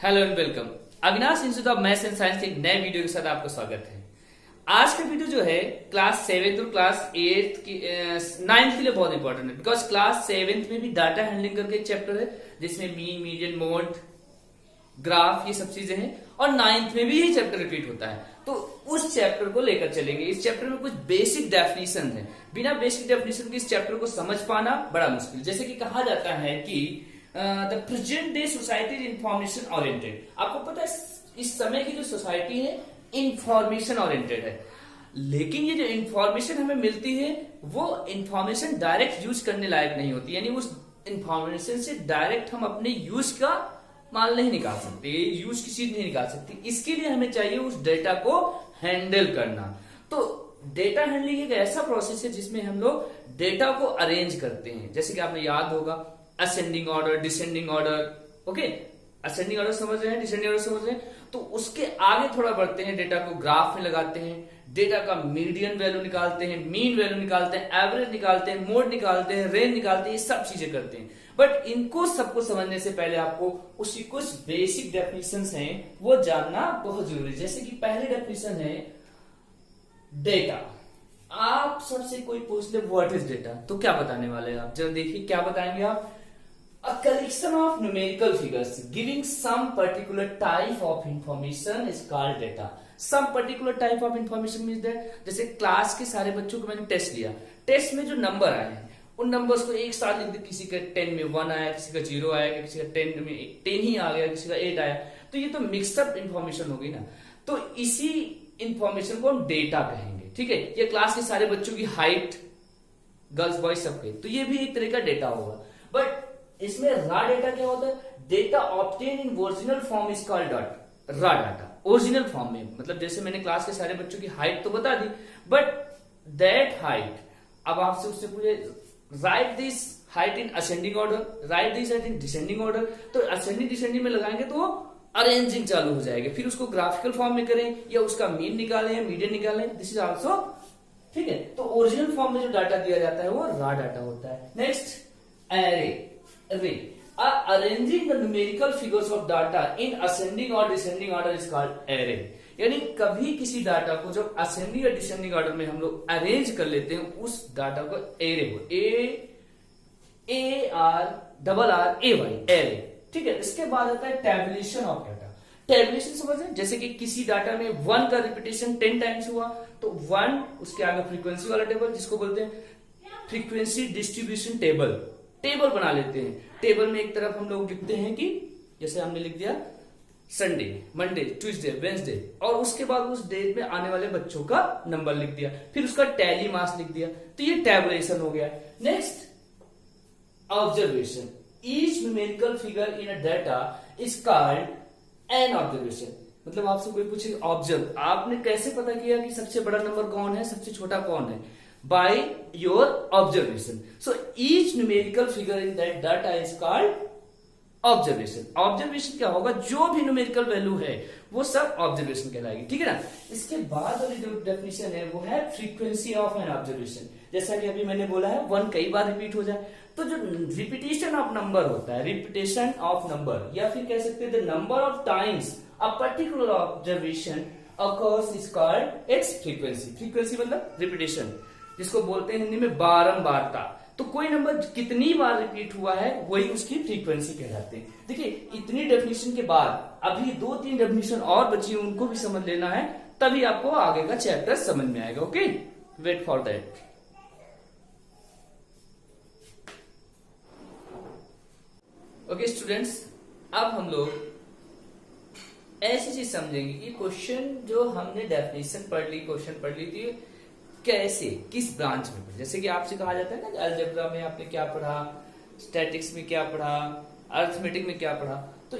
Hello and welcome. Avinash institute of maths and science के एक नए वीडियो के साथ आपका स्वागत है। आज का वीडियो जो है क्लास 7 और क्लास 8 की 9th के लिए बहुत इंपॉर्टेंट है, बिकॉज क्लास 7th में भी डाटा हैंडलिंग करके एक चैप्टर है जिसमें मीन, मीडियन, मोड, ग्राफ ये सब चीजें हैं, और 9th में भी ये चैप्टर रिपीट होता है। तो उस चैप्टर को लेकर चलेंगे। इस चैप्टर में कुछ बेसिक डेफिनेशन है, बिना बेसिक डेफिनेशन के इस चैप्टर को समझ पाना बड़ा मुश्किल। जैसे कि कहा जाता है कि the present day society is information oriented. आपको पता है इस समय की जो सोसाइटी है इंफॉर्मेशन ओरिएंटेड है, लेकिन ये जो इंफॉर्मेशन हमें मिलती है वो इंफॉर्मेशन डायरेक्ट यूज करने लायक नहीं होती, यानी उस इंफॉर्मेशन से डायरेक्ट हम अपने यूज का माल नहीं निकाल सकते, यूज की चीज नहीं निकाल सकते। इसके लिए हमें चाहिए उस डेटा को हैंडल करना। तो डेटा हैंडलिंग एक ऐसा प्रोसेस है जिसमें हम लोग डेटा को अरेंज करते हैं। जैसे कि आपने याद होगा ascending order, descending order, okay, ascending order समझ रहे हैं, डिसेंडिंग ऑर्डर समझ रहे हैं। तो उसके आगे थोड़ा बढ़ते हैं, डेटा को ग्राफ में लगाते हैं, डेटा का मीडियन वैल्यू निकालते हैं, मीन वैल्यू निकालते हैं, एवरेज निकालते हैं, मोड निकालते हैं, रेंज निकालते हैं, ये सब चीजें करते हैं। बट इनको सबको समझने से पहले आपको उसकी कुछ बेसिक डेफिनेशंस हैं वो जानना बहुत जरूरी है। जैसे कि पहली डेफिनेशन है डेटा। आप सबसे कोई पूछ ले व्हाट इज डेटा, तो क्या बताने वाले हैं आप? जरा देखिए क्या बताएंगे आप। A collection of numerical figures giving some particular type of information is called data. Some particular type of information means that जैसे क्लास के सारे बच्चों को मैंने टेस्ट लिया, टेस्ट में जो नंबर आए हैं उन नंबर्स को एक साथ लिख दे। किसी का 10 में 1 आया, किसी का 0 आया, किसी का 10 में 10 ही आ गया, किसी का 8 आया। तो ये तो मिक्सअप इंफॉर्मेशन होगी ना। तो इसी इंफॉर्मेशन को हम डेटा कहेंगे, ठीक है। ये क्लास के सारे बच्चों की हाइट, गर्ल्स बॉयज सबके, तो ये भी एक तरह का डेटा होगा। बट इसमें रा डेटा क्या होता है? Data obtain in original form is called रा डाटा। ओरिजिनल फॉर्म में मतलब जैसे मैंने क्लास के सारे बच्चों की हाइट तो बता दी, बट दैट हाइट, अब आपसे उससे पूछे right this height in ascending order, right this height in descending order, तो असेंडिंग डिसेंडिंग में लगाएंगे तो वो अरेंजिंग चालू हो जाएगा। फिर उसको ग्राफिकल फॉर्म में करें या उसका मीन निकालें या मीडियन निकालें, दिस इज ऑल्सो, ठीक है। तो ओरिजिनल फॉर्म में जो डाटा दिया जाता है वो रा डाटा होता है। Next array. Arranging the numerical figures of data in ascending or descending order is called array। यानी कभी किसी डाटा को जब असेंडिंग या डिसेंडिंग ऑर्डर में हम लोग अरेंज कर लेते हैं उस डाटा को एरे हो, ARRAY, एरे, ठीक है। इसके बाद आता है टेबुलेशन ऑफ डाटा। टेबुलेशन समझ रहे हैं? जैसे कि किसी डाटा में 1 का रिपीटेशन 10 टाइम्स हुआ तो 1 उसके आगे फ्रीक्वेंसी वाला टेबल जिसको बोलते हैं फ्रीक्वेंसी डिस्ट्रीब्यूशन टेबल, टेबल बना लेते हैं। टेबल में एक तरफ हम लोग लिखते हैं कि जैसे हमने लिख दिया संडे, मंडे, ट्यूसडे, वेंसडे, और उसके बाद उस डेट में आने वाले बच्चों का नंबर लिख दिया, फिर उसका टैली मास लिख दिया। तो ये टेबुलेशन हो गया। Next observation. Each numerical figure in a data is called an observation. मतलब आपसे कोई पूछे ऑब्जर्व, आपने कैसे पता किया कि सबसे बड़ा नंबर कौन है, सबसे छोटा कौन है? By your observation. So each numerical figure in that data is called observation. Observation क्या होगा? जो भी numerical value है वो सब observation कहलाएगी, ठीक है ना। इसके बाद वाली जो definition है वो है frequency of an observation। जैसा कि अभी मैंने बोला है 1 कई बार रिपीट हो जाए तो जो repetition of number होता है, repetition of number, या फिर कह सकते हैं the number of times a particular observation occurs is called its frequency। frequency मतलब repetition, जिसको बोलते हैं हिंदी में बारंबारता। तो कोई नंबर कितनी बार रिपीट हुआ है वही उसकी फ्रीक्वेंसी कहलाते हैं। देखिए इतनी डेफिनेशन के बाद अभी 2-3 डेफिनेशन और बची है, उनको भी समझ लेना है, तभी आपको आगे का चैप्टर समझ में आएगा। Okay, wait for that. Okay students, अब हम लोग ऐसी चीज समझेंगे कि क्वेश्चन जो हमने डेफिनेशन पढ़ ली, क्वेश्चन पढ़ ली थी, कैसे, किस ब्रांच में। जैसे कि आपसे कहा जाता है ना, अलजेब्रा में आपने क्या पढ़ा, स्टैटिक्स में क्या पढ़ा, अर्थमेटिक में क्या पढ़ा। तो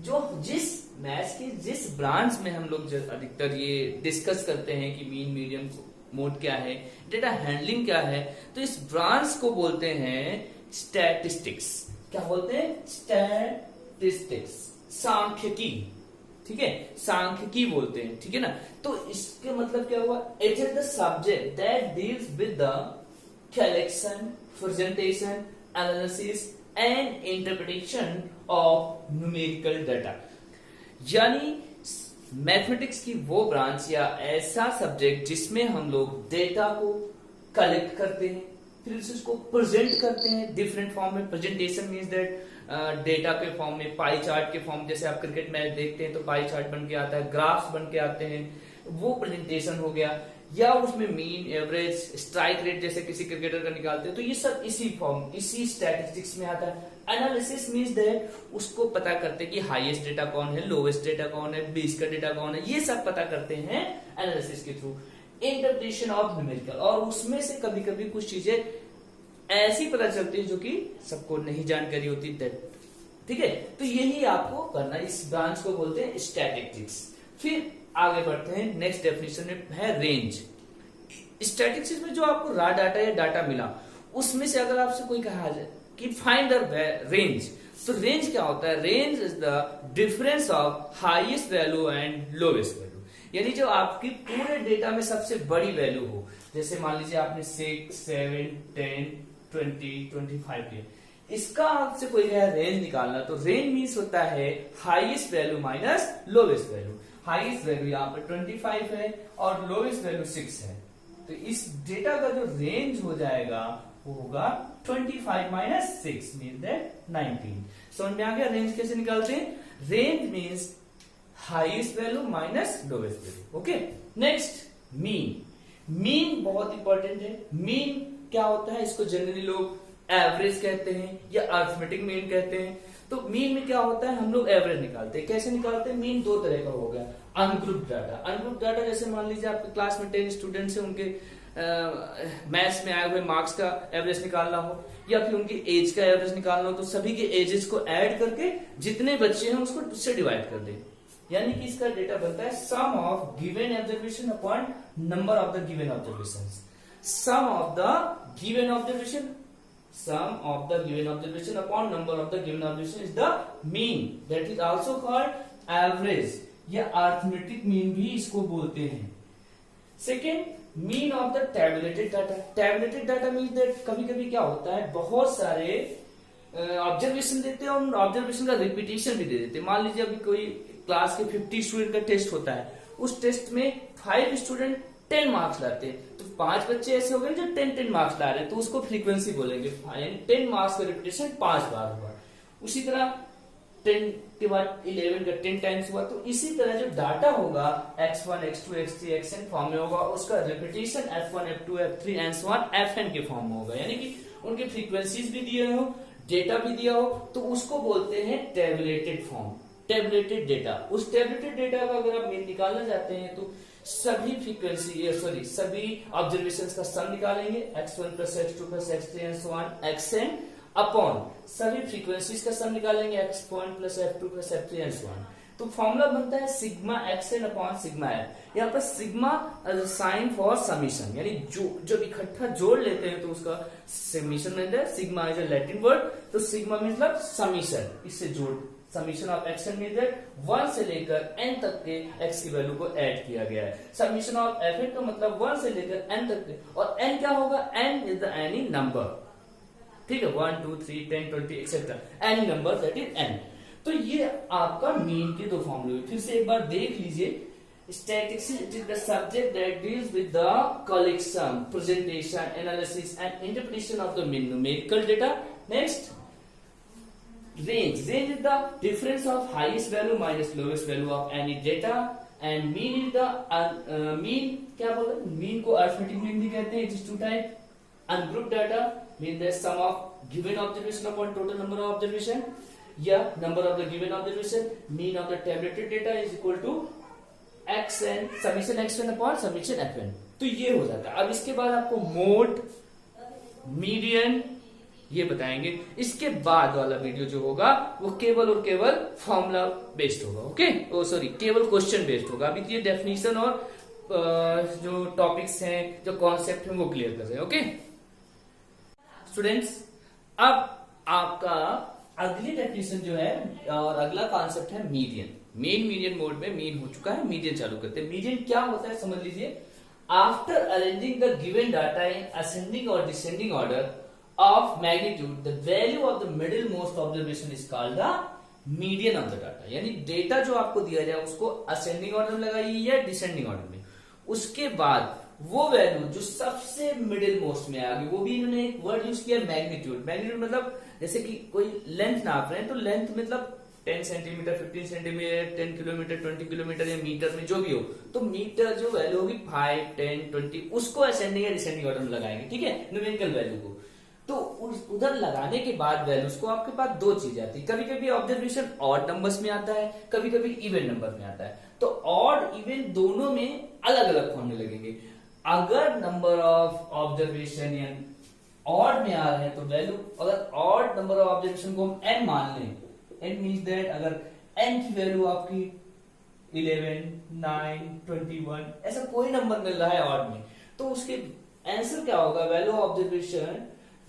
जो जिस मैथ्स की जिस ब्रांच में हम लोग अधिकतर ये डिस्कस करते हैं कि मीन, मीडियन, मोड क्या है, डेटा हैंडलिंग क्या है, तो इस ब्रांच को बोलते हैं स्टैटिस्टिक्स। क्या बोलते हैं? स्टैटिस्टिक्स, सांख्यिकी, ठीक है, सांख्यिकी बोलते हैं, ठीक है ना। तो इसके मतलब क्या हुआ? It is the subject that deals with the collection, presentation, analysis and interpretation of numerical data. यानी मैथमेटिक्स की वो ब्रांच या ऐसा सब्जेक्ट जिसमें हम लोग डेटा को कलेक्ट करते हैं, फिर उसको प्रेजेंट करते हैं डिफरेंट फॉर्म में। प्रेजेंटेशन मींस दैट डेटा के फॉर्म में, पाई चार्ट के फॉर्म, जैसे आप क्रिकेट मैच देखते हैं तो पाई चार्ट बन के आता है, ग्राफ्स बन के आते हैं, वो प्रेजेंटेशन हो गया। या उसमें मीन, एवरेज, स्ट्राइक रेट जैसे किसी क्रिकेटर का निकालते हैं, तो ये सब इसी फॉर्म, इसी स्टैटिस्टिक्स में आता है। एनालिसिस मींस दैट उसको पता करते हैं कि हाईएस्ट डेटा कौन है, लोवेस्ट डेटा कौन है, बीच का डेटा कौन है, ये सब पता करते हैं एनालिसिस के थ्रू। इंटरप्रिटेशन ऑफ न्यूमेरिकल, और उसमें से कभी कभी कुछ चीजें ऐसी पता चलती है जो कि सबको नहीं जानकारी होती, ठीक है। तो यही आपको करना, इस ब्रांच को बोलते हैं स्टैटिस्टिक्स। फिर आगे बढ़ते हैं, नेक्स्ट डेफिनेशन में है रेंज। स्टैटिस्टिक्स में जो आपको रॉ डाटा या डाटा मिला, उसमें से अगर आपसे कोई कहा जाए कि फाइंड द रेंज, तो रेंज क्या होता है? Range is the difference of highest value and lowest value, यानी जो आपकी पूरे डेटा में सबसे बड़ी वैल्यू हो। जैसे मान लीजिए आपने 6, 7, 10, 20, 25 लिया, इसका आपसे कोई रेंज निकालना, तो रेंज मीन्स होता है highest value minus lowest value. Highest value यहाँ पर 25 है और लोवेस्ट वैल्यू 6 है, तो इस डेटा का जो रेंज हो जाएगा वो होगा 25 माइनस 6 मीन दैट 19। समझ में आ गया रेंज कैसे निकालते हैं? Range means highest value minus lowest value. Okay, next mean. Mean बहुत इंपॉर्टेंट है। मीन क्या होता है? इसको जनरली लोग एवरेज कहते हैं या अर्थमेटिक मीन कहते हैं। तो मीन में क्या होता है? हम लोग एवरेज निकालते हैं। कैसे निकालते हैं? मीन दो तरह का हो गया, अनग्रुप डाटा। अनग्रुप डाटा जैसे मान लीजिए आपके क्लास में 10 स्टूडेंट्स हैं, उनके मैथ्स में आए हुए मार्क्स का एवरेज निकालना हो या फिर उनकी एज का एवरेज निकालना हो, तो सभी के एजेस को ऐड करके जितने बच्चे हैं उसको उससे डिवाइड कर दें, यानी कि इसका डेटा बनता है sum of given observation upon number of the given observation. Sum of the given observation, sum of the given observation upon number of the given observation is the mean, that is also called average या arithmetic mean भी इसको बोलते हैं। Second, mean of the tabulated data। tabulated data means that कभी कभी क्या होता है, बहुत सारे ऑब्जर्वेशन देते हैं और उन ऑब्जर्वेशन का रिपीटेशन भी दे देते हैं। मान लीजिए अभी कोई क्लास के 50 स्टूडेंट का टेस्ट होता है, उस टेस्ट में 5 स्टूडेंट 10 मार्क्स लाते हैं, तो 5 बच्चे ऐसे हो गए जो 10 मार्क्स ला रहे हैं, तो उसको फ्रीक्वेंसी बोलेंगे। 10 मार्क्स का रिपीटेशन 5 बार हुआ। उसी तरह 10 के बाद 11 का 10 टाइम्स हुआ। तो इसी तरह जो डाटा होगा x1, x2, x3, xn form में होगा, उसका repetition f1, f2, f3 and so on fn के फॉर्म में होगा, यानी कि उनके फ्रीक्वेंसीज भी दिए हो, डेटा भी दिया हो, तो उसको बोलते हैं टेबुलेटेड फॉर्म, टेबुलेटेड डेटा। उस टेबुलेटेड डेटा का अगर आप मीन निकालना चाहते हैं तो सभी फ्रीक्वेंसी सभी ऑब्जर्वेशंस का सम निकालेंगे, x1 plus x2 plus x3 and so on xn upon सभी फ्रीक्वेंसीज का सम निकालेंगे, x1 plus f2 plus f3 and so on. तो फॉर्मूला बनता है sigma xn upon sigma f। यहाँ पर सिग्मा साइन फॉर समीशन, यानी जो इकट्ठा जोड़ लेते हैं तो उसका समीशन मिलता है। Sigma is a Latin word, तो सिग्मा मतलब समीशन, इससे जोड़, summation of xn mean that 1 से लेकर n तक के x की वैल्यू को ऐड किया गया है। समीशन ऑफ fn का मतलब 1 से लेकर n तक के, और n क्या होगा? n is the any number, ठीक है, 1, 2, 3, 10, 20 etcetera, any number that is n। तो ये आपका मीन के दो फॉर्मूले। फिर से एक बार देख लीजिए, Statistics is the subject that deals with the collection, presentation, analysis and interpretation of the numerical data. Next, range. Range is the difference of highest value minus lowest value of any data, and mean is the mean क्या बोलते हैं? Mean को arithmetic mean भी कहते हैं। It is two type. Ungrouped data means the sum of given observation upon total number of observation, या number of the given observation. Mean of the tabulated data is equal to xn summation xn upon summation fn। तो ये हो जाता है। अब इसके बाद आपको मोड, मीडियन ये बताएंगे। इसके बाद वाला वीडियो जो होगा वो केवल और केवल फॉर्मूला बेस्ड होगा। ओके, ओ सॉरी, केवल क्वेश्चन बेस्ड होगा। अभी ये डेफिनेशन और जो टॉपिक्स हैं, जो कॉन्सेप्ट हैं वो क्लियर कर रहे हैं। ओके स्टूडेंट्स, अब आपका अगली डेफिनेशन जो है और अगला कॉन्सेप्ट है मीडियन। मीडियन मोड में मीन हो चुका है, मीडियन चालू करते हैं। मीडियन क्या होता है समझ लीजिए। After arranging the given data in ascending और descending order of magnitude, the value of the middle most observation is called the median of the data, यानी डेटा जो आपको दिया जाए उसको असेंडिंग ऑर्डर में लगाइए या डिसेंडिंग ऑर्डर में। उसके बाद वो वैल्यू जो सबसे मिडिल मोस्ट में आ गई, वो भी इन्होंने एक वर्ड यूज किया मैग्नीट्यूड। मैग्नीट्यूड मतलब जैसे कि कोई लेंथ नाप रहे हैं तो लेंथ मतलब 10 सेंटीमीटर, 15 सेंटीमीटर, 10 किलोमीटर, 20 किलोमीटर या मीटर में जो भी हो, तो मीटर जो वैल्यू होगी 5, 10, 20 उसको असेंडिंग या डिसेंडिंग ऑर्डर में लगाएंगे, ठीक है, न्यूमेरिकल वैल्यू को। तो उधर लगाने के बाद वैल्यूज को आपके पास दो चीजें आती है, कभी कभी ऑब्जर्वेशन ऑड नंबर्स में आता है, कभी कभी इवन नंबर में आता है। तो ऑड इवन दोनों में अलग अलग फॉर्मूले लगेंगे। अगर नंबर ऑफ ऑब्जर्वेशन या ऑड में आ रहे हैं तो वैल्यू, अगर ऑड नंबर ऑफ ऑब्जर्वेशन को हम n मान लें, n मीन्स दैट अगर n की वैल्यू आपकी 11, 9, 21 ऐसा कोई नंबर मिल रहा है ऑड में, तो उसके आंसर क्या होगा, value of observation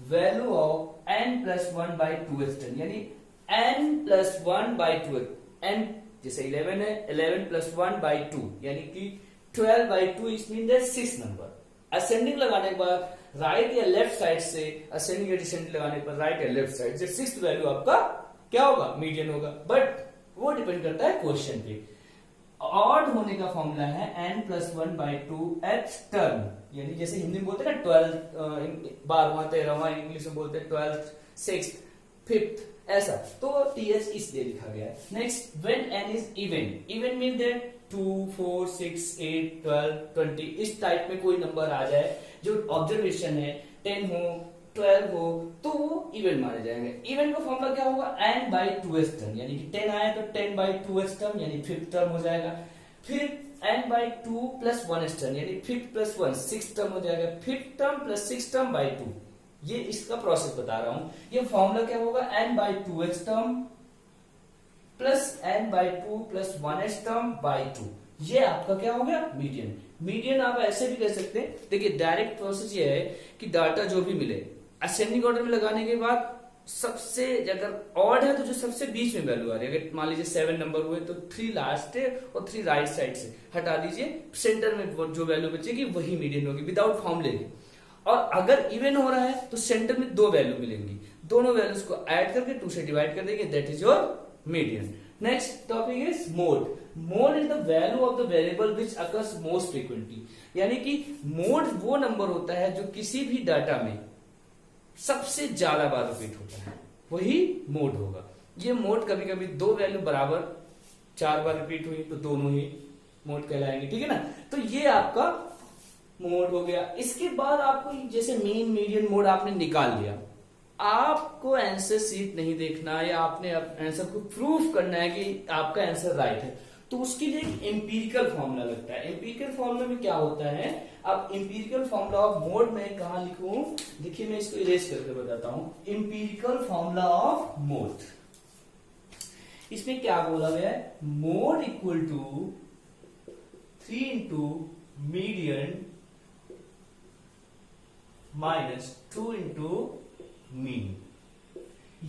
value of n plus 1 by 2 यानी n प्लस 1 बाई 2, n जैसे 11 है, 11 प्लस 1 बाई 2 यानी कि 12 बाई 2 इस मीन दैट 6 नंबर। असेंडिंग लगाने के बाद राइट या लेफ्ट साइड से, असेंडिंग या डिसेंडिंग लगाने पर राइट या लेफ्ट साइड से 6th वैल्यू आपका क्या होगा, मीडियन होगा। बट वो डिपेंड करता है क्वेश्चन पे। ऑड होने का फॉर्मूला है n plus 1 by 2 th term, यानी जैसे हिंदी में बोलते हैं ना 12, 12वां 13वां, इंग्लिश में बोलते हैं 12th, 6th, 5th ऐसा, तो ts इसलिए लिखा गया है। Next, when n is even, even mean that 2, 4, 6, 8, 12, 20 इस टाइप में कोई नंबर आ जाए जो ऑब्जर्वेशन है 10 हो 12 हो तो वो इवन माने जाएंगे। इवन का फॉर्मूला क्या होगा, n बाई 2s टर्म, यानी कि 10 आया तो 10 बाई 2s टर्म यानी 5th टर्म हो जाएगा। फिर n by 2 plus 1s term यानी 5th प्लस 1 6th टर्म हो जाएगा। 5th term plus 6th term by 2, ये इसका प्रोसेस बता रहा हूं। ये फॉर्मूला क्या होगा, n by 2x term plus n by 2 plus 1s term by 2, ये आपका क्या हो गया, मीडियन। मीडियन आप ऐसे भी कह सकते हैं, देखिए डायरेक्ट प्रोसेस ये है कि डाटा जो भी मिले असेंडिंग ऑर्डर में लगाने के बाद सबसे, अगर ऑड है तो जो सबसे बीच में वैल्यू आ रही है, अगर मान लीजिए 7 नंबर हुए तो 3 लास्ट है और 3 राइट साइड से हटा दीजिए, सेंटर में जो वैल्यू बचेगी वही मीडियन होगी विदाउट फॉर्मूले के। और अगर इवन हो रहा है तो सेंटर में 2 वैल्यू मिलेंगी, दोनों वैल्यूज को ऐड करके 2 से डिवाइड कर देंगे, that is your median. Next topic is mode. Mode is the value of the variable which occurs most frequently, यानी कि मोड वो नंबर होता है जो किसी भी डाटा में सबसे ज्यादा बार रिपीट होता है, वही मोड होगा। ये मोड कभी कभी 2 वैल्यू बराबर 4 बार रिपीट हुई तो दोनों ही मोड कहलाएंगे, ठीक है ना। तो ये आपका मोड हो गया। इसके बाद आपको जैसे मीन मीडियन मोड आपने निकाल लिया, आपको आंसर शीट नहीं देखना या आपने आंसर को प्रूफ करना है कि आपका आंसर राइट है, तो उसके लिए एक एम्पिरिकल फॉर्मूला लगता है। एम्पिरिकल फॉर्मूला में क्या होता है, अब एम्पिरिकल फॉर्मूला ऑफ मोड में कहा लिखूं, देखिए मैं इसको इरेज करके बताता हूं। एम्पिरिकल फॉर्मूला ऑफ मोड, इसमें क्या बोला गया है, mode equal to 3 into median minus 2 into mean.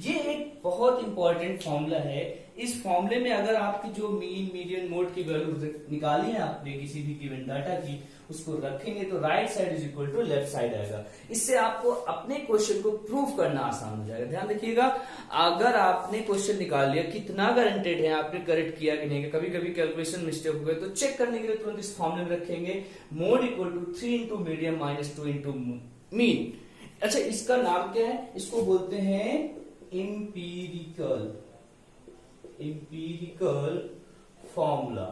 ये एक बहुत इंपॉर्टेंट फॉर्मूला है। इस फॉर्मूले में अगर आपकी जो मीन मीडियन मोड की वैल्यू निकाली है आपने किसी भी गिवन डाटा की, उसको रखेंगे तो right side is equal to left side आएगा। इससे आपको अपने क्वेश्चन को प्रूव करना आसान हो जाएगा। ध्यान रखिएगा, अगर आपने क्वेश्चन निकाल लिया, कितना गारंटेड है आपने करेक्ट किया कि नहीं, कभी कभी कैलकुलेशन मिस्टेक हो गए, तो चेक करने के लिए तुरंत इस फॉर्मूले में रखेंगे mode equal to 3 into medium minus 2 into mean. अच्छा, इसका नाम क्या है, इसको बोलते हैं एम्पिरिकल फॉर्मूला।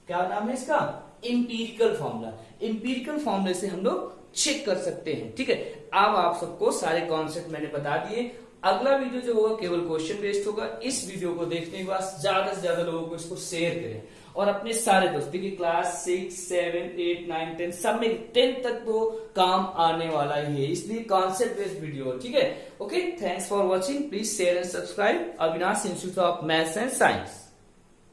क्या नाम है इसका, एम्पिरिकल फॉर्मूला। एम्पिरिकल फॉर्मूले से हम लोग चेक कर सकते हैं, ठीक है। अब आप सबको सारे कॉन्सेप्ट मैंने बता दिए। अगला वीडियो जो होगा केवल क्वेश्चन बेस्ड होगा। इस वीडियो को देखने के बाद ज्यादा से ज्यादा लोगों को इसको शेयर करें और अपने सारे दोस्तों की क्लास 6, 7, 8, 9, 10 सब में 10 तक तो काम आने वाला ही है, इसलिए कॉन्सेप्ट बेस्ड वीडियो, ठीक है। Okay, thanks for watching, please share and subscribe. Avinash institute of maths and science.